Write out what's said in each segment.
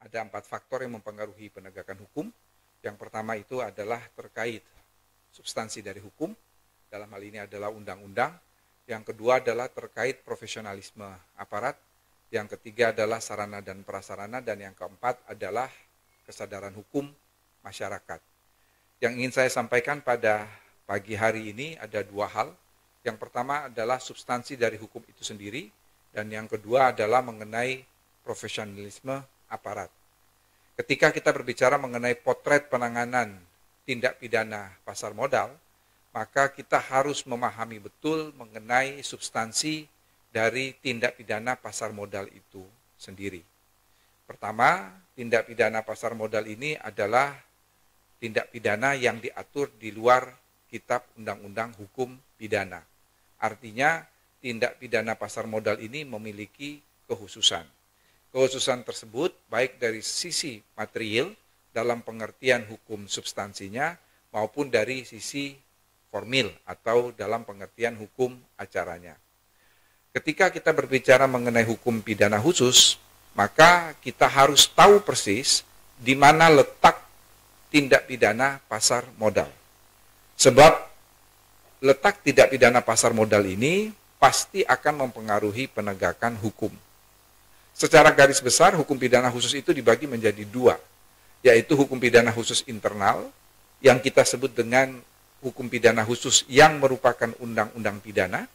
Ada 4 faktor yang mempengaruhi penegakan hukum. Yang pertama itu adalah terkait substansi dari hukum, dalam hal ini adalah undang-undang. Yang kedua adalah terkait profesionalisme aparat. Yang ketiga adalah sarana dan prasarana. Dan yang keempat adalah kesadaran hukum masyarakat. Yang ingin saya sampaikan pada pagi hari ini ada 2 hal. Yang pertama adalah substansi dari hukum itu sendiri. Dan yang kedua adalah mengenai profesionalisme aparat. Ketika kita berbicara mengenai potret penanganan tindak pidana pasar modal, maka kita harus memahami betul mengenai substansi dari tindak pidana pasar modal itu sendiri. Pertama, tindak pidana pasar modal ini adalah tindak pidana yang diatur di luar Kitab Undang-Undang Hukum Pidana. Artinya, tindak pidana pasar modal ini memiliki kekhususan. Kekhususan tersebut baik dari sisi material dalam pengertian hukum substansinya maupun dari sisi formil atau dalam pengertian hukum acaranya. Ketika kita berbicara mengenai hukum pidana khusus, maka kita harus tahu persis di mana letak tindak pidana pasar modal. Sebab letak tindak pidana pasar modal ini pasti akan mempengaruhi penegakan hukum. Secara garis besar, hukum pidana khusus itu dibagi menjadi 2, yaitu hukum pidana khusus internal, yang kita sebut dengan hukum pidana khusus yang merupakan undang-undang pidana,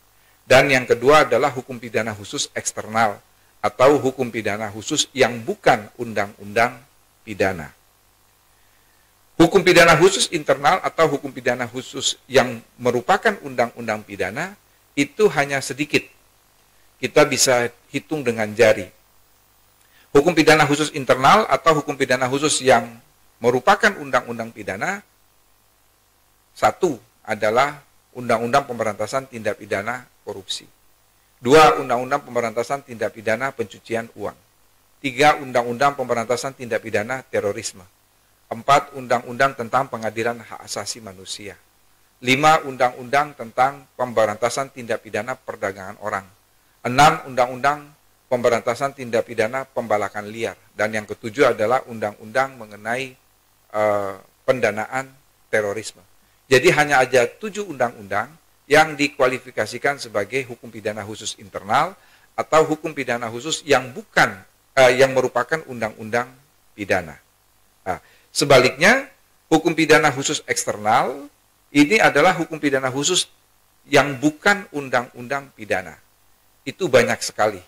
dan yang kedua adalah hukum pidana khusus eksternal, atau hukum pidana khusus yang bukan undang-undang pidana. Hukum pidana khusus internal atau hukum pidana khusus yang merupakan undang-undang pidana, itu hanya sedikit. Kita bisa hitung dengan jari. Hukum pidana khusus internal atau hukum pidana khusus yang merupakan undang-undang pidana, 1 adalah Undang-Undang Pemberantasan Tindak Pidana Korupsi. 2, Undang-Undang Pemberantasan Tindak Pidana Pencucian Uang. 3, Undang-Undang Pemberantasan Tindak Pidana Terorisme. 4, Undang-Undang tentang Pengadilan Hak Asasi Manusia. 5, Undang-Undang tentang Pemberantasan Tindak Pidana Perdagangan Orang. 6, Undang-Undang Pemberantasan Tindak Pidana Pembalakan Liar. Dan yang ketujuh adalah undang-undang mengenai pendanaan terorisme. Jadi hanya ada 7 undang-undang yang dikualifikasikan sebagai hukum pidana khusus internal atau hukum pidana khusus yang bukan yang merupakan undang-undang pidana. Nah, sebaliknya, hukum pidana khusus eksternal ini adalah hukum pidana khusus yang bukan undang-undang pidana. Itu banyak sekali.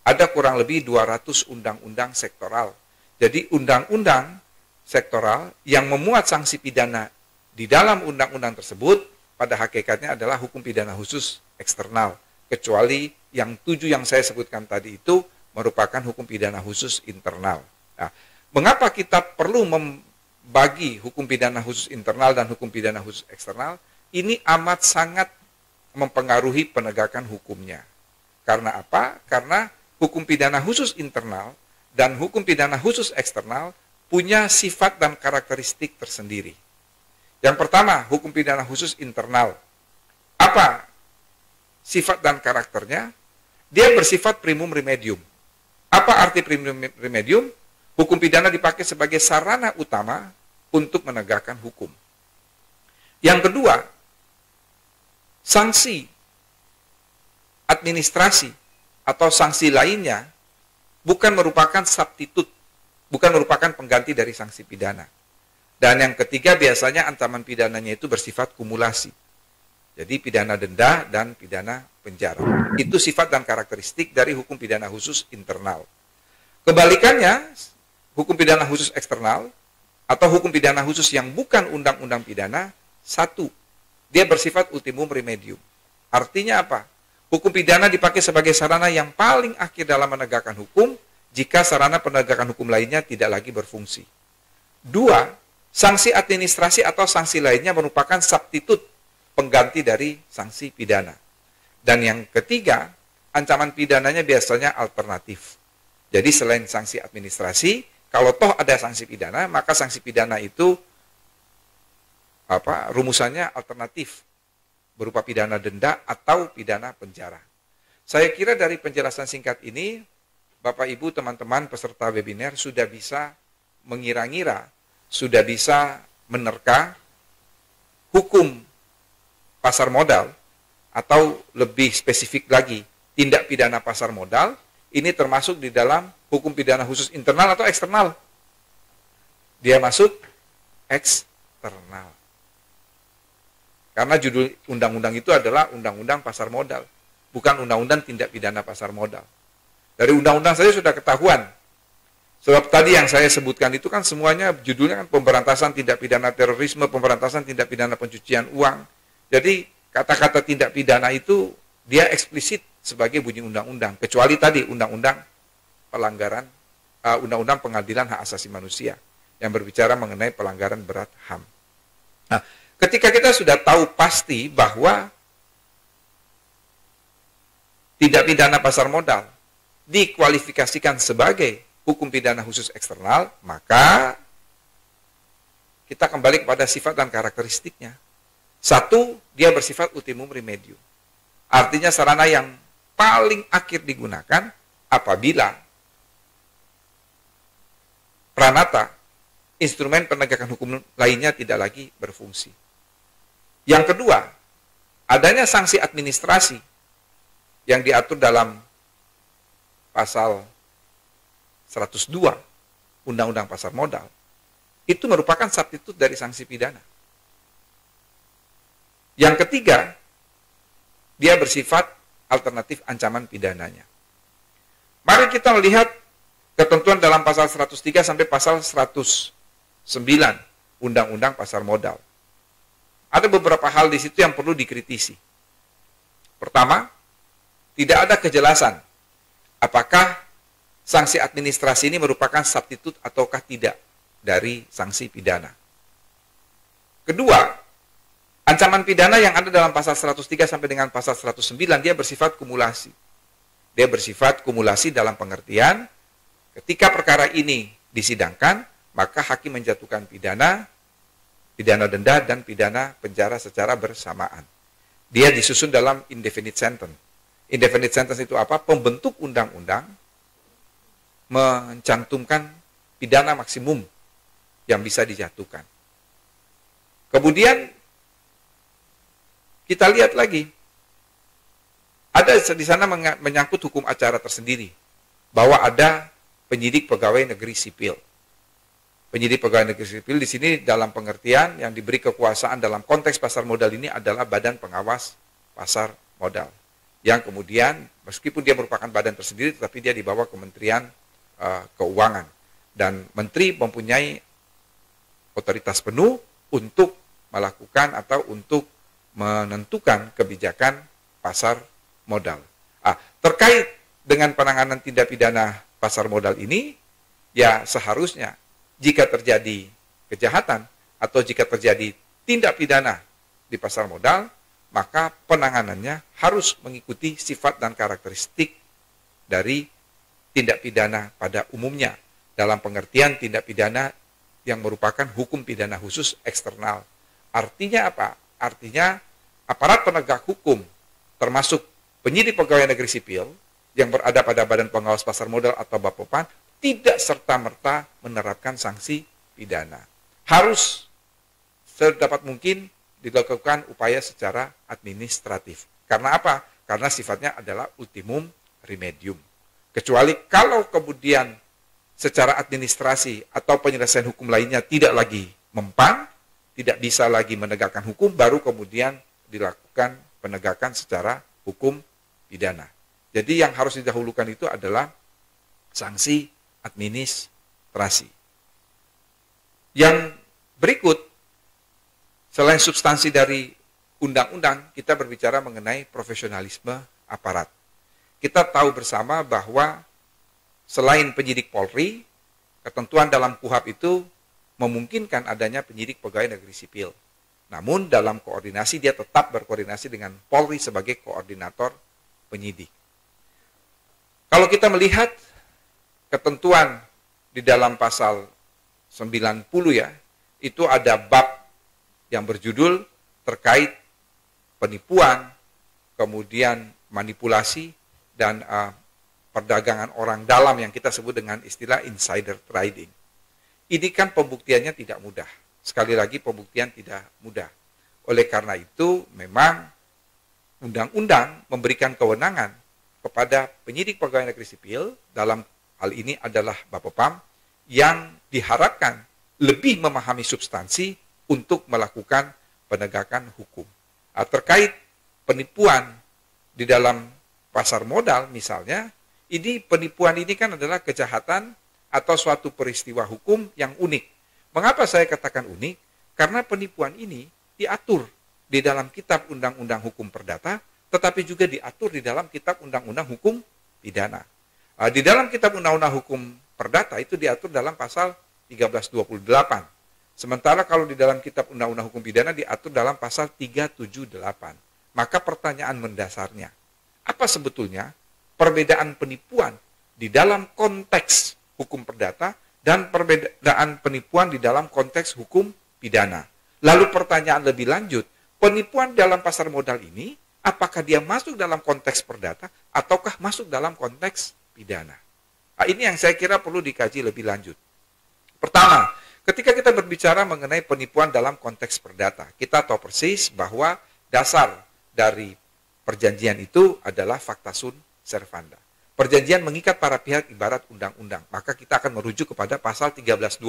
Ada kurang lebih 200 undang-undang sektoral. Jadi undang-undang sektoral yang memuat sanksi pidana di dalam undang-undang tersebut pada hakikatnya adalah hukum pidana khusus eksternal. Kecuali yang 7 yang saya sebutkan tadi itu merupakan hukum pidana khusus internal. Nah, mengapa kita perlu membagi hukum pidana khusus internal dan hukum pidana khusus eksternal? Ini amat sangat mempengaruhi penegakan hukumnya. Karena apa? Karena hukum pidana khusus internal dan hukum pidana khusus eksternal punya sifat dan karakteristik tersendiri. Yang pertama, hukum pidana khusus internal. Apa sifat dan karakternya? Dia bersifat primum remedium. Apa arti primum remedium? Hukum pidana dipakai sebagai sarana utama untuk menegakkan hukum. Yang kedua, sanksi administrasi atau sanksi lainnya bukan merupakan substitut, bukan merupakan pengganti dari sanksi pidana. Dan yang ketiga biasanya ancaman pidananya itu bersifat kumulasi. Jadi pidana denda dan pidana penjara. Itu sifat dan karakteristik dari hukum pidana khusus internal. Kebalikannya, hukum pidana khusus eksternal atau hukum pidana khusus yang bukan undang-undang pidana, 1, dia bersifat ultimum remedium. Artinya apa? Hukum pidana dipakai sebagai sarana yang paling akhir dalam menegakkan hukum jika sarana penegakan hukum lainnya tidak lagi berfungsi. 2, sanksi administrasi atau sanksi lainnya merupakan substitut pengganti dari sanksi pidana. Dan yang ketiga, ancaman pidananya biasanya alternatif. Jadi selain sanksi administrasi, kalau toh ada sanksi pidana, maka sanksi pidana itu rumusannya alternatif. Berupa pidana denda atau pidana penjara. Saya kira dari penjelasan singkat ini, Bapak Ibu teman-teman peserta webinar sudah bisa mengira-ngira, sudah bisa menerka hukum pasar modal, atau lebih spesifik lagi, tindak pidana pasar modal, ini termasuk di dalam hukum pidana khusus internal atau eksternal. Dia masuk eksternal. Karena judul undang-undang itu adalah Undang-Undang Pasar Modal, bukan Undang-Undang Tindak Pidana Pasar Modal. Dari undang-undang saja sudah ketahuan. Sebab tadi yang saya sebutkan itu kan semuanya judulnya kan pemberantasan tindak pidana terorisme, pemberantasan tindak pidana pencucian uang. Jadi kata-kata tindak pidana itu dia eksplisit sebagai bunyi undang-undang. Kecuali tadi undang-undang pelanggaran, undang-undang pengadilan hak asasi manusia yang berbicara mengenai pelanggaran berat HAM. Nah, ketika kita sudah tahu pasti bahwa tindak pidana pasar modal dikualifikasikan sebagai hukum pidana khusus eksternal, maka kita kembali kepada sifat dan karakteristiknya. Satu, dia bersifat ultimum remedium. Artinya sarana yang paling akhir digunakan apabila pranata, instrumen penegakan hukum lainnya tidak lagi berfungsi. Yang kedua, adanya sanksi administrasi yang diatur dalam pasal 102 Undang-Undang Pasar Modal, itu merupakan substitut dari sanksi pidana. Yang ketiga, dia bersifat alternatif ancaman pidananya. Mari kita melihat ketentuan dalam pasal 103 sampai pasal 109 Undang-Undang Pasar Modal. Ada beberapa hal di situ yang perlu dikritisi. Pertama, tidak ada kejelasan apakah sanksi administrasi ini merupakan substitut ataukah tidak dari sanksi pidana. Kedua, ancaman pidana yang ada dalam pasal 103 sampai dengan pasal 109 dia bersifat kumulasi. Dia bersifat kumulasi dalam pengertian ketika perkara ini disidangkan, maka hakim menjatuhkan pidana, pidana denda, dan pidana penjara secara bersamaan. Dia disusun dalam indefinite sentence. Indefinite sentence itu apa? Pembentuk undang-undang mencantumkan pidana maksimum yang bisa dijatuhkan. Kemudian kita lihat lagi, ada di sana menyangkut hukum acara tersendiri, bahwa ada penyidik pegawai negeri sipil. Penyidik pegawai negeri sipil di sini dalam pengertian yang diberi kekuasaan dalam konteks pasar modal ini adalah Badan Pengawas Pasar Modal. Yang kemudian meskipun dia merupakan badan tersendiri, tetapi dia di bawah Kementerian Keuangan. Dan Menteri mempunyai otoritas penuh untuk melakukan atau untuk menentukan kebijakan pasar modal. Terkait dengan penanganan tindak pidana pasar modal ini, ya seharusnya jika terjadi kejahatan atau jika terjadi tindak pidana di pasar modal, maka penanganannya harus mengikuti sifat dan karakteristik dari tindak pidana pada umumnya, dalam pengertian tindak pidana yang merupakan hukum pidana khusus eksternal. Artinya apa? Artinya aparat penegak hukum, termasuk penyidik pegawai negeri sipil yang berada pada Badan Pengawas Pasar Modal atau Bappepan, tidak serta-merta menerapkan sanksi pidana. Harus sedapat mungkin dilakukan upaya secara administratif. Karena apa? Karena sifatnya adalah ultimum remedium. Kecuali kalau kemudian secara administrasi atau penyelesaian hukum lainnya tidak lagi mempan, tidak bisa lagi menegakkan hukum, baru kemudian dilakukan penegakan secara hukum pidana. Jadi yang harus didahulukan itu adalah sanksi administrasi. Yang berikut, selain substansi dari undang-undang, kita berbicara mengenai profesionalisme aparat. Kita tahu bersama bahwa selain penyidik Polri, ketentuan dalam KUHAP itu memungkinkan adanya penyidik pegawai negeri sipil. Namun dalam koordinasi dia tetap berkoordinasi dengan Polri sebagai koordinator penyidik. Kalau kita melihat ketentuan di dalam pasal 90 ya, itu ada bab yang berjudul terkait penipuan, kemudian manipulasi, dan perdagangan orang dalam yang kita sebut dengan istilah insider trading. Ini kan pembuktiannya tidak mudah. Sekali lagi pembuktian tidak mudah. Oleh karena itu memang undang-undang memberikan kewenangan kepada penyidik pegawai negeri sipil, dalam hal ini adalah Bapepam, yang diharapkan lebih memahami substansi untuk melakukan penegakan hukum. Terkait penipuan di dalam pasar modal misalnya, penipuan ini kan adalah kejahatan atau suatu peristiwa hukum yang unik. Mengapa saya katakan unik? Karena penipuan ini diatur di dalam Kitab Undang-Undang Hukum Perdata, tetapi juga diatur di dalam Kitab Undang-Undang Hukum Pidana. Di dalam Kitab Undang-Undang Hukum Perdata itu diatur dalam pasal 1328. Sementara kalau di dalam Kitab Undang-Undang Hukum Pidana diatur dalam pasal 378. Maka pertanyaan mendasarnya, apa sebetulnya perbedaan penipuan di dalam konteks hukum perdata dan perbedaan penipuan di dalam konteks hukum pidana? Lalu pertanyaan lebih lanjut, penipuan dalam pasar modal ini, apakah dia masuk dalam konteks perdata ataukah masuk dalam konteks pidana? Nah, ini yang saya kira perlu dikaji lebih lanjut. Pertama, ketika kita berbicara mengenai penipuan dalam konteks perdata, kita tahu persis bahwa dasar dari perjanjian itu adalah facta sunt servanda. Perjanjian mengikat para pihak ibarat undang-undang. Maka kita akan merujuk kepada pasal 1320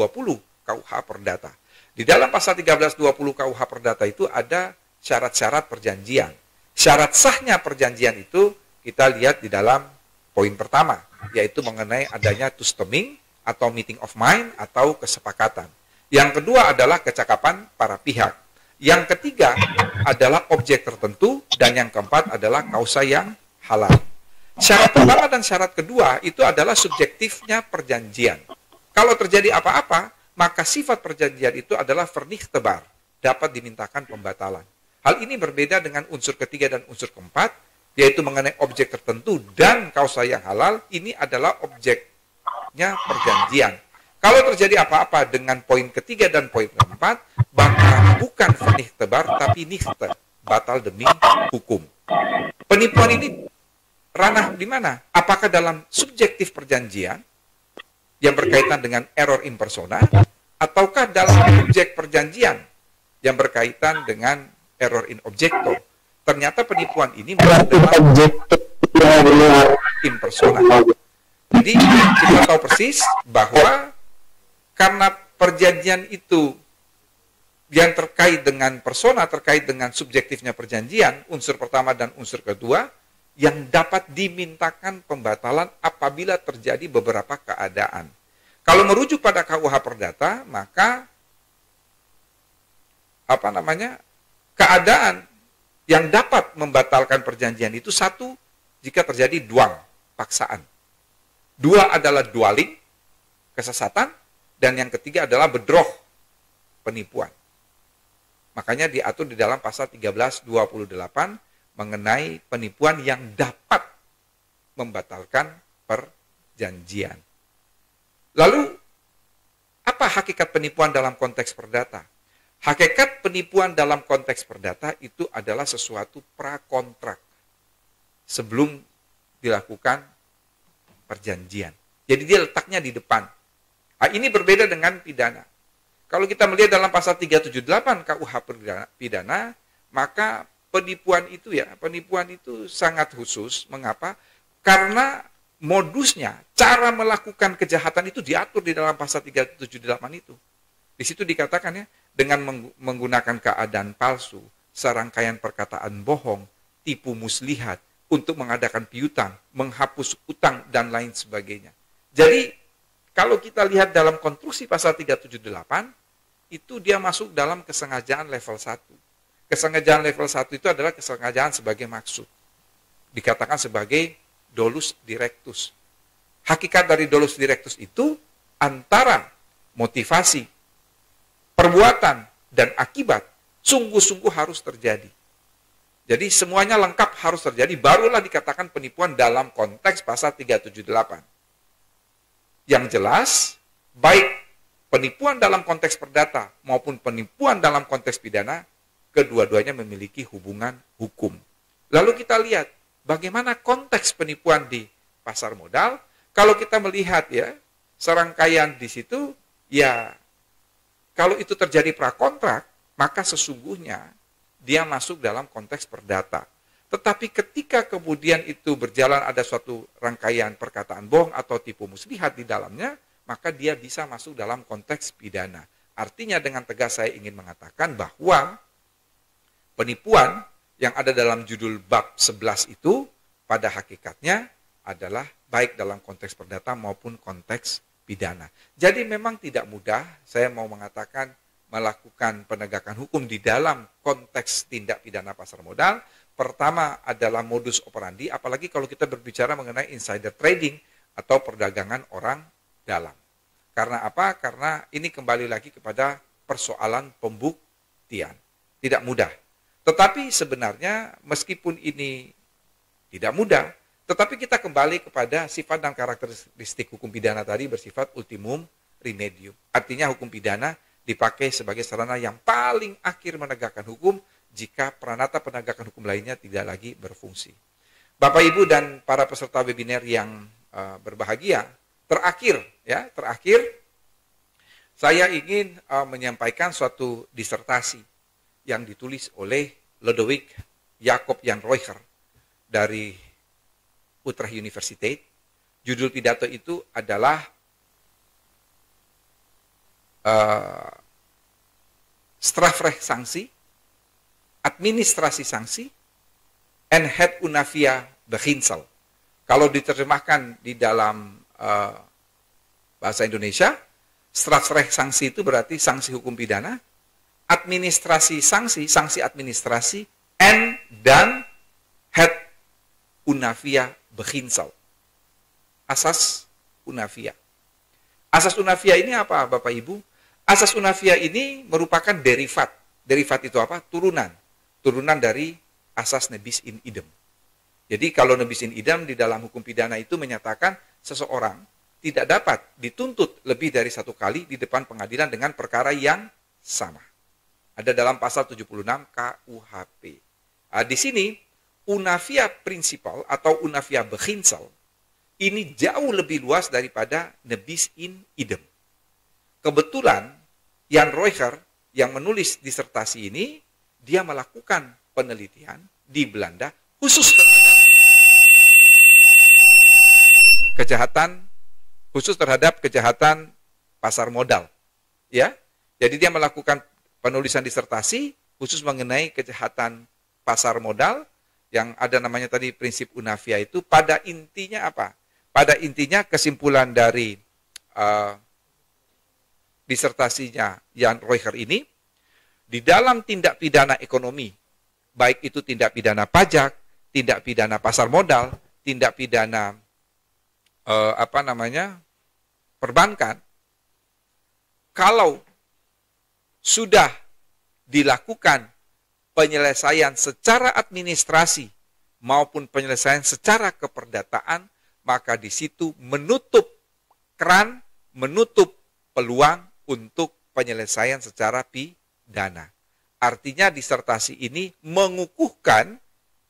KUH Perdata. Di dalam pasal 1320 KUH Perdata itu ada syarat-syarat perjanjian. Syarat sahnya perjanjian itu kita lihat di dalam poin pertama, yaitu mengenai adanya customing atau meeting of mind atau kesepakatan. Yang kedua adalah kecakapan para pihak. Yang ketiga adalah objek tertentu, dan yang keempat adalah kausa yang halal. Syarat pertama dan syarat kedua itu adalah subjektifnya perjanjian. Kalau terjadi apa-apa, maka sifat perjanjian itu adalah vernichtebar, dapat dimintakan pembatalan. Hal ini berbeda dengan unsur ketiga dan unsur keempat, yaitu mengenai objek tertentu dan kausa yang halal. Ini adalah objeknya perjanjian. Kalau terjadi apa-apa dengan poin ketiga dan poin keempat, maka bukan vernichtebar, tapi nichte, batal demi hukum. Penipuan ini ranah di mana? Apakah dalam subjektif perjanjian yang berkaitan dengan error in persona, ataukah dalam objek perjanjian yang berkaitan dengan error in objecto? Ternyata penipuan ini masuk dalam in persona. Jadi kita tahu persis bahwa karena perjanjian itu yang terkait dengan persona, terkait dengan subjektifnya perjanjian, unsur pertama dan unsur kedua, yang dapat dimintakan pembatalan apabila terjadi beberapa keadaan. Kalau merujuk pada KUH Perdata, maka keadaan yang dapat membatalkan perjanjian itu satu, jika terjadi duang, paksaan. Dua adalah dualing, kesesatan, dan yang ketiga adalah bedroh, penipuan. Makanya diatur di dalam pasal 1328 mengenai penipuan yang dapat membatalkan perjanjian. Lalu, apa hakikat penipuan dalam konteks perdata? Hakikat penipuan dalam konteks perdata itu adalah sesuatu prakontrak sebelum dilakukan perjanjian. Jadi dia letaknya di depan. Nah, ini berbeda dengan pidana. Kalau kita melihat dalam pasal 378 KUH Pidana, maka penipuan itu sangat khusus. Mengapa? Karena modusnya, cara melakukan kejahatan itu diatur di dalam pasal 378 itu. Di situ dikatakan ya, dengan menggunakan keadaan palsu, serangkaian perkataan bohong, tipu muslihat, untuk mengadakan piutang, menghapus utang, dan lain sebagainya. Jadi, kalau kita lihat dalam konstruksi pasal 378, itu dia masuk dalam kesengajaan level 1. Kesengajaan level 1 itu adalah kesengajaan sebagai maksud. Dikatakan sebagai dolus directus. Hakikat dari dolus directus itu antara motivasi, perbuatan, dan akibat sungguh-sungguh harus terjadi. Jadi semuanya lengkap harus terjadi, barulah dikatakan penipuan dalam konteks pasal 378. Yang jelas, baik penipuan dalam konteks perdata maupun penipuan dalam konteks pidana, kedua-duanya memiliki hubungan hukum. Lalu kita lihat bagaimana konteks penipuan di pasar modal, kalau kita melihat ya, serangkaian di situ, ya kalau itu terjadi prakontrak, maka sesungguhnya dia masuk dalam konteks perdata. Tetapi ketika kemudian itu berjalan ada suatu rangkaian perkataan bohong atau tipu muslihat di dalamnya, maka dia bisa masuk dalam konteks pidana. Artinya dengan tegas saya ingin mengatakan bahwa penipuan yang ada dalam judul bab 11 itu pada hakikatnya adalah baik dalam konteks perdata maupun konteks pidana. Jadi memang tidak mudah, saya mau mengatakan melakukan penegakan hukum di dalam konteks tindak pidana pasar modal. Pertama adalah modus operandi, apalagi kalau kita berbicara mengenai insider trading atau perdagangan orang dalam. Karena apa? Karena ini kembali lagi kepada persoalan pembuktian. Tidak mudah. Tetapi sebenarnya meskipun ini tidak mudah, tetapi kita kembali kepada sifat dan karakteristik hukum pidana tadi bersifat ultimum remedium. Artinya hukum pidana dipakai sebagai sarana yang paling akhir menegakkan hukum jika peranata penegakan hukum lainnya tidak lagi berfungsi. Bapak, Ibu, dan para peserta webinar yang berbahagia, terakhir saya ingin menyampaikan suatu disertasi yang ditulis oleh Lodewijk Jacob Jan Reucher dari Utrecht University. Judul pidato itu adalah strafrecht sanksi, administrasi sanksi, en het unavia beginsel. Kalau diterjemahkan di dalam bahasa Indonesia, strafrecht sanksi itu berarti sanksi hukum pidana, administrasi sanksi, sanksi administrasi, en dan het unavia beginsel. Asas unavia. Asas unavia ini apa, Bapak Ibu? Asas unavia ini merupakan derivat. Derivat itu apa? Turunan. Turunan dari asas nebis in idem. Jadi kalau nebis in idem di dalam hukum pidana itu menyatakan seseorang tidak dapat dituntut lebih dari satu kali di depan pengadilan dengan perkara yang sama. Ada dalam pasal 76 KUHP. Nah, di sini unavia principal atau unavia beginsel ini jauh lebih luas daripada nebis in idem. Kebetulan Jan Reucher yang menulis disertasi ini, dia melakukan penelitian di Belanda khusus terhadap kejahatan pasar modal. Ya. Jadi dia melakukan penulisan disertasi khusus mengenai kejahatan pasar modal yang ada namanya tadi prinsip unavia itu. Pada intinya apa? Pada intinya kesimpulan dari disertasinya Jan Reucher ini, di dalam tindak pidana ekonomi, baik itu tindak pidana pajak, tindak pidana pasar modal, tindak pidana perbankan, kalau sudah dilakukan penyelesaian secara administrasi maupun penyelesaian secara keperdataan, maka di situ menutup keran, menutup peluang untuk penyelesaian secara pidana. Artinya disertasi ini mengukuhkan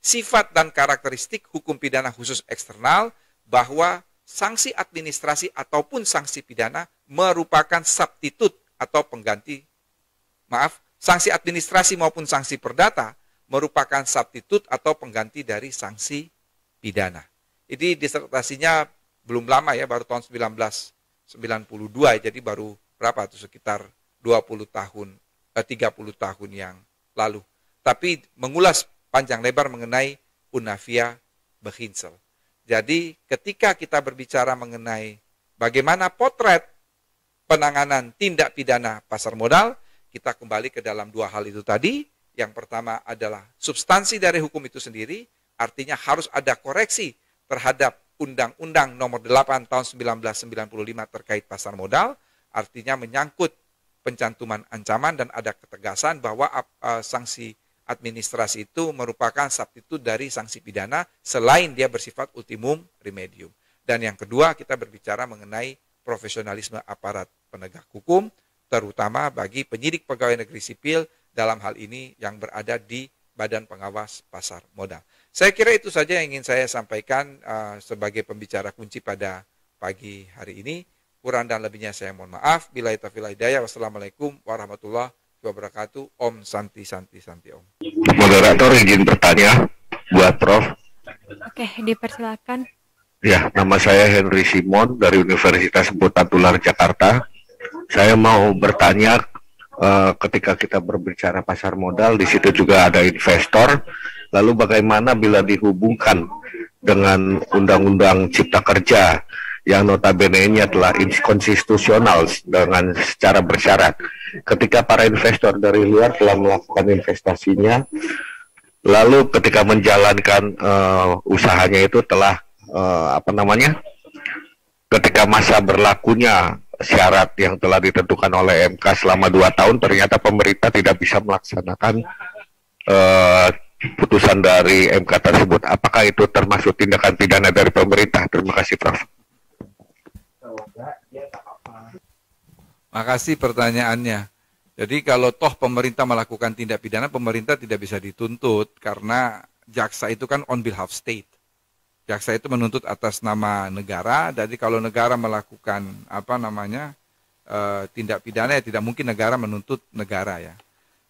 sifat dan karakteristik hukum pidana khusus eksternal bahwa sanksi administrasi ataupun sanksi pidana merupakan substitut atau pengganti, sanksi administrasi maupun sanksi perdata merupakan substitut atau pengganti dari sanksi pidana. Ini disertasinya belum lama ya, baru tahun 1992, jadi baru berapa tuh, sekitar 30 tahun yang lalu. Tapi mengulas panjang lebar mengenai unavia beginsel. Jadi ketika kita berbicara mengenai bagaimana potret penanganan tindak pidana pasar modal, kita kembali ke dalam dua hal itu tadi. Yang pertama adalah substansi dari hukum itu sendiri, artinya harus ada koreksi terhadap Undang-Undang Nomor 8 Tahun 1995 terkait pasar modal, artinya menyangkut pencantuman ancaman dan ada ketegasan bahwa sanksi administrasi itu merupakan substitut dari sanksi pidana selain dia bersifat ultimum remedium. Dan yang kedua, kita berbicara mengenai profesionalisme aparat penegak hukum, terutama bagi penyidik pegawai negeri sipil dalam hal ini yang berada di Badan Pengawas Pasar Modal. Saya kira itu saja yang ingin saya sampaikan sebagai pembicara kunci pada pagi hari ini. Kurang dan lebihnya saya mohon maaf. Billahi taufiq wal hidayah. Wassalamualaikum warahmatullahi wabarakatuh. Om Santi Santi Santi Om. Moderator izin bertanya buat Prof. Oke, dipersilakan. Ya, nama saya Henry Simon dari Universitas Seputar Tular Jakarta. Saya mau bertanya, ketika kita berbicara pasar modal, di situ juga ada investor. Lalu bagaimana bila dihubungkan dengan Undang-Undang Cipta Kerja yang notabene-nya telah inkonstitusional dengan secara bersyarat. Ketika para investor dari luar telah melakukan investasinya, lalu ketika menjalankan usahanya itu telah ketika masa berlakunya syarat yang telah ditentukan oleh MK selama 2 tahun, ternyata pemerintah tidak bisa melaksanakan putusan dari MK tersebut. Apakah itu termasuk tindakan pidana dari pemerintah? Terima kasih, Prof. Makasih pertanyaannya. Jadi kalau toh pemerintah melakukan tindak pidana, pemerintah tidak bisa dituntut karena jaksa itu kan on behalf state. Jaksa itu menuntut atas nama negara. Jadi kalau negara melakukan tindak pidana, ya tidak mungkin negara menuntut negara ya.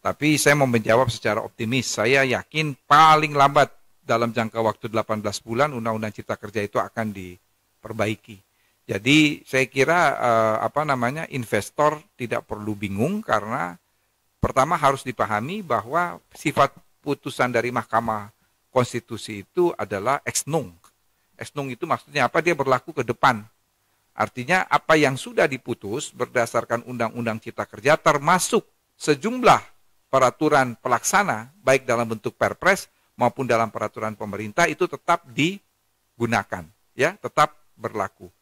Tapi saya mau menjawab secara optimis. Saya yakin paling lambat dalam jangka waktu 18 bulan Undang-Undang Cipta Kerja itu akan diperbaiki. Jadi saya kira investor tidak perlu bingung karena pertama harus dipahami bahwa sifat putusan dari Mahkamah Konstitusi itu adalah ex nunc. Ex nunc itu maksudnya apa? Dia berlaku ke depan. Artinya apa yang sudah diputus berdasarkan Undang-Undang Cipta Kerja termasuk sejumlah peraturan pelaksana baik dalam bentuk Perpres maupun dalam peraturan pemerintah itu tetap digunakan, ya, tetap berlaku.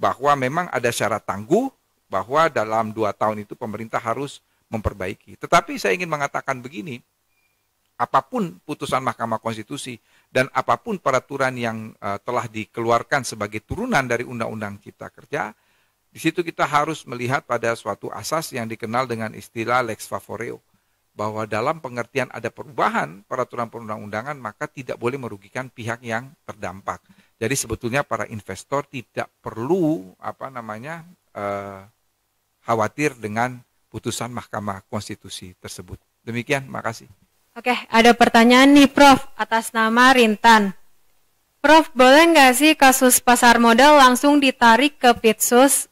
Bahwa memang ada syarat tangguh bahwa dalam 2 tahun itu pemerintah harus memperbaiki. Tetapi saya ingin mengatakan begini, apapun putusan Mahkamah Konstitusi dan apapun peraturan yang telah dikeluarkan sebagai turunan dari Undang-Undang Cipta Kerja, di situ kita harus melihat pada suatu asas yang dikenal dengan istilah lex favoreo, bahwa dalam pengertian ada perubahan peraturan perundang-undangan maka tidak boleh merugikan pihak yang terdampak. Jadi sebetulnya para investor tidak perlu khawatir dengan putusan Mahkamah Konstitusi tersebut. Demikian, makasih. Oke, ada pertanyaan nih Prof, atas nama Rintan. Prof, boleh nggak sih kasus pasar modal langsung ditarik ke Pitsus?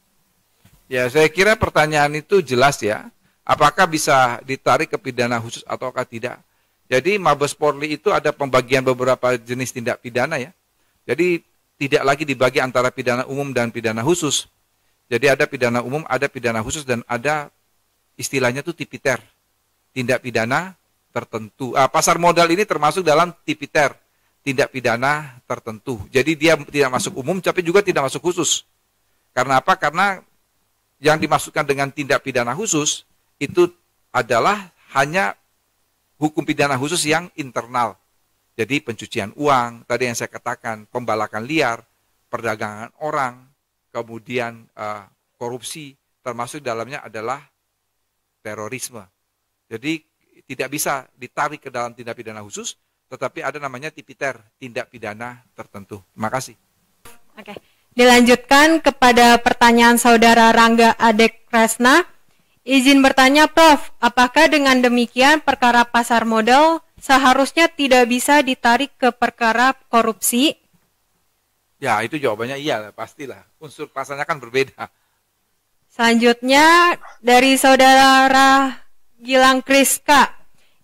Ya, saya kira pertanyaan itu jelas ya. Apakah bisa ditarik ke pidana khusus ataukah tidak? Jadi Mabes Polri itu ada pembagian beberapa jenis tindak pidana ya. Jadi tidak lagi dibagi antara pidana umum dan pidana khusus. Jadi ada pidana umum, ada pidana khusus, dan ada istilahnya tuh tipiter. Tindak pidana tertentu. Pasar modal ini termasuk dalam tipiter, tindak pidana tertentu. Jadi dia tidak masuk umum tapi juga tidak masuk khusus. Karena apa? Karena yang dimasukkan dengan tindak pidana khusus itu adalah hanya hukum pidana khusus yang internal. Jadi pencucian uang, tadi yang saya katakan, pembalakan liar, perdagangan orang, kemudian korupsi, termasuk dalamnya adalah terorisme. Jadi tidak bisa ditarik ke dalam tindak pidana khusus, tetapi ada namanya tipiter, tindak pidana tertentu. Terima kasih. Oke, dilanjutkan kepada pertanyaan saudara Rangga Adek Kresna. Izin bertanya Prof, apakah dengan demikian perkara pasar modal seharusnya tidak bisa ditarik ke perkara korupsi? Ya, itu jawabannya iya, pastilah. Unsur pasalnya kan berbeda. Selanjutnya dari saudara Gilang Kriska.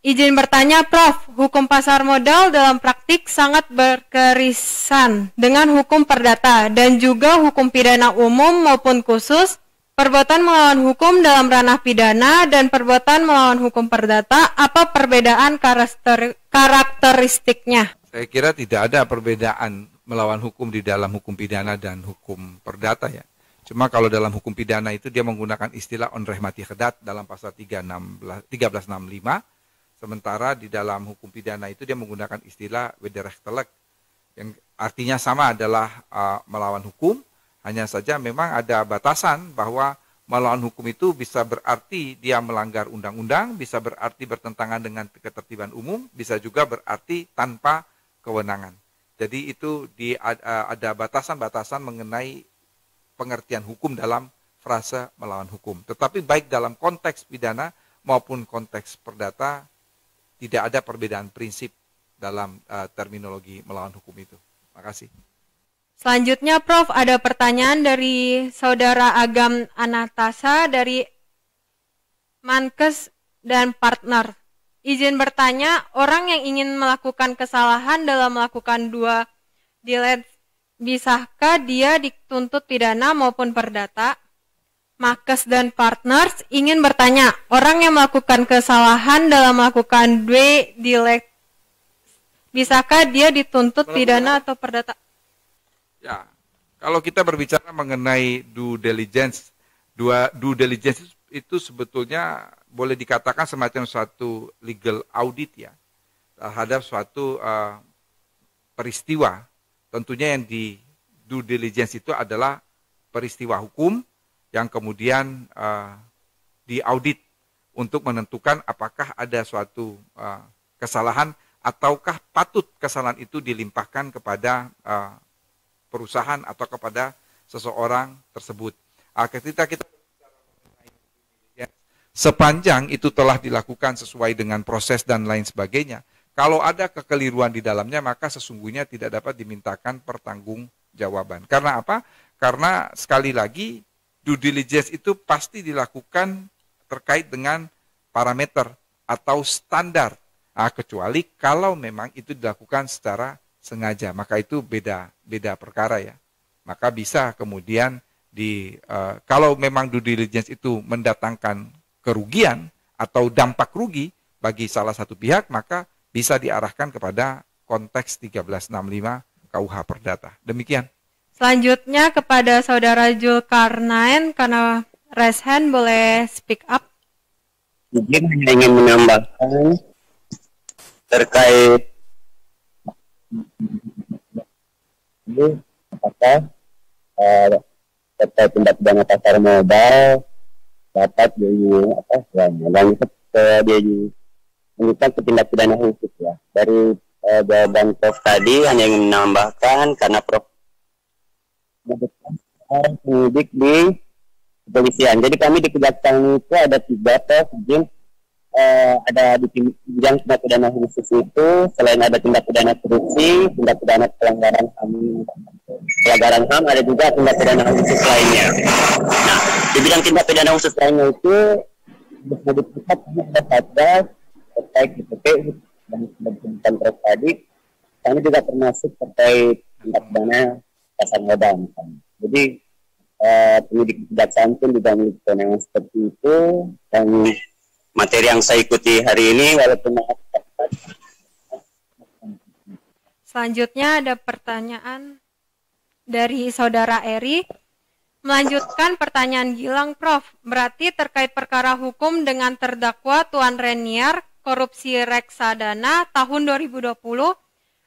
Izin bertanya Prof, hukum pasar modal dalam praktik sangat berkerisan dengan hukum perdata dan juga hukum pidana umum maupun khusus. Perbuatan melawan hukum dalam ranah pidana dan perbuatan melawan hukum perdata, apa perbedaan karakteristiknya? Saya kira tidak ada perbedaan melawan hukum di dalam hukum pidana dan hukum perdata ya. Cuma kalau dalam hukum pidana itu dia menggunakan istilah onreh mati kedat dalam pasal 1365, sementara di dalam hukum pidana itu dia menggunakan istilah wederrechtelijk yang artinya sama adalah melawan hukum. Hanya saja memang ada batasan bahwa melawan hukum itu bisa berarti dia melanggar undang-undang, bisa berarti bertentangan dengan ketertiban umum, bisa juga berarti tanpa kewenangan. Jadi itu ada batasan-batasan mengenai pengertian hukum dalam frase melawan hukum. Tetapi baik dalam konteks pidana maupun konteks perdata tidak ada perbedaan prinsip dalam terminologi melawan hukum itu. Terima kasih. Selanjutnya Prof, ada pertanyaan dari Saudara Agam Anatasa dari Mankes dan Partner. Izin bertanya, orang yang ingin melakukan kesalahan dalam melakukan dua delete, bisakah dia dituntut pidana maupun perdata? Mankes dan Partners ingin bertanya, orang yang melakukan kesalahan dalam melakukan dua delete, bisakah dia dituntut pidana atau perdata? Ya, kalau kita berbicara mengenai due diligence, due diligence itu sebetulnya boleh dikatakan semacam suatu legal audit ya terhadap suatu peristiwa. Tentunya yang di due diligence itu adalah peristiwa hukum yang kemudian diaudit untuk menentukan apakah ada suatu kesalahan ataukah patut kesalahan itu dilimpahkan kepada perusahaan atau kepada seseorang tersebut. Ketika kita sepanjang itu telah dilakukan sesuai dengan proses dan lain sebagainya, kalau ada kekeliruan di dalamnya maka sesungguhnya tidak dapat dimintakan pertanggungjawaban. Karena apa? Karena sekali lagi due diligence itu pasti dilakukan terkait dengan parameter atau standar, kecuali kalau memang itu dilakukan secara sengaja, maka itu beda perkara ya. Maka bisa kemudian kalau memang due diligence itu mendatangkan kerugian atau dampak rugi bagi salah satu pihak, maka bisa diarahkan kepada konteks 1365 KUH Perdata. Demikian. Selanjutnya kepada Saudara Zulkarnain, karena raise hand boleh speak up. Mungkin hanya ingin menambahkan terkait ini apakah terkait tindak pidana pasar modal dapat lanjut ke dia menyebutkan ke tindak pidana khusus ya. Dari jawaban Prof tadi hanya ingin menambahkan karena Prof penyidik di kepolisian. Jadi kami di Kejaksaan itu ada 3 Prof, ada di bidang tindak pidana khusus itu selain ada tindak pidana korupsi, tindak pidana pelanggaran HAM, ada juga tindak pidana khusus lainnya. Nah, di bidang tindak pidana khusus lainnya itu disebutkan ada Satgas terkait IPP dan disebutkan terus tadi, kami juga termasuk terkait tindak pidana pasar modal misalnya. Jadi penyidik Kejaksaan pun juga memiliki kewenangan seperti itu, dan materi yang saya ikuti hari ini walaupun Selanjutnya ada pertanyaan dari Saudara Eri. Melanjutkan pertanyaan Gilang, Prof. Berarti terkait perkara hukum dengan terdakwa Tuan Renier korupsi reksadana tahun 2020,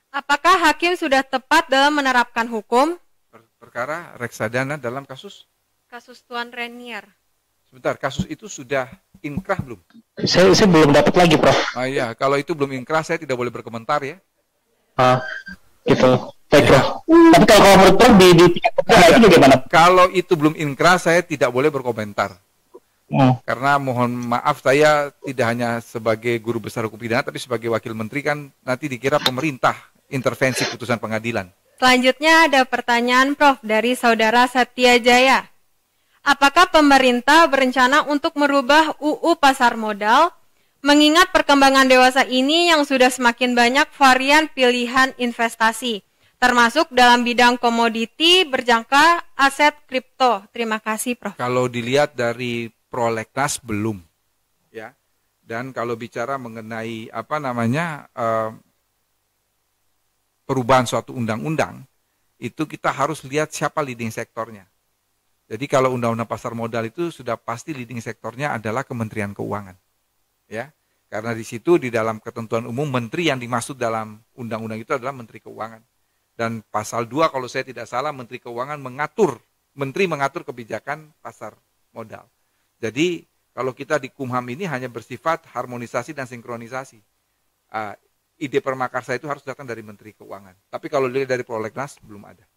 apakah hakim sudah tepat dalam menerapkan hukum? Perkara reksadana dalam kasus Tuan Renier. Sebentar, kasus itu sudah inkrah belum? Saya belum dapat lagi, Prof. Iya, kalau itu belum inkrah saya tidak boleh berkomentar ya. Gitu. Baik, Prof. Tapi kalau menurut Prof di tingkat pidana itu bagaimana? Kalau itu belum inkrah saya tidak boleh berkomentar. Karena mohon maaf, saya tidak hanya sebagai guru besar hukum pidana tapi sebagai wakil menteri, kan nanti dikira pemerintah intervensi putusan pengadilan. Selanjutnya ada pertanyaan Prof dari Saudara Satya Jaya. Apakah pemerintah berencana untuk merubah UU Pasar Modal mengingat perkembangan dewasa ini yang sudah semakin banyak varian pilihan investasi, termasuk dalam bidang komoditi, berjangka, aset kripto? Terima kasih, Prof. Kalau dilihat dari prolegnas belum, ya. Dan kalau bicara mengenai perubahan suatu undang-undang, itu kita harus lihat siapa leading sektornya. Jadi kalau undang-undang pasar modal itu sudah pasti leading sektornya adalah Kementerian Keuangan, ya. Karena di situ di dalam ketentuan umum menteri yang dimaksud dalam undang-undang itu adalah Menteri Keuangan. Dan pasal 2 kalau saya tidak salah, Menteri Keuangan menteri mengatur kebijakan pasar modal. Jadi kalau kita di Kumham ini hanya bersifat harmonisasi dan sinkronisasi. ide permakarsa itu harus datang dari Menteri Keuangan. Tapi kalau dilihat dari prolegnas belum ada.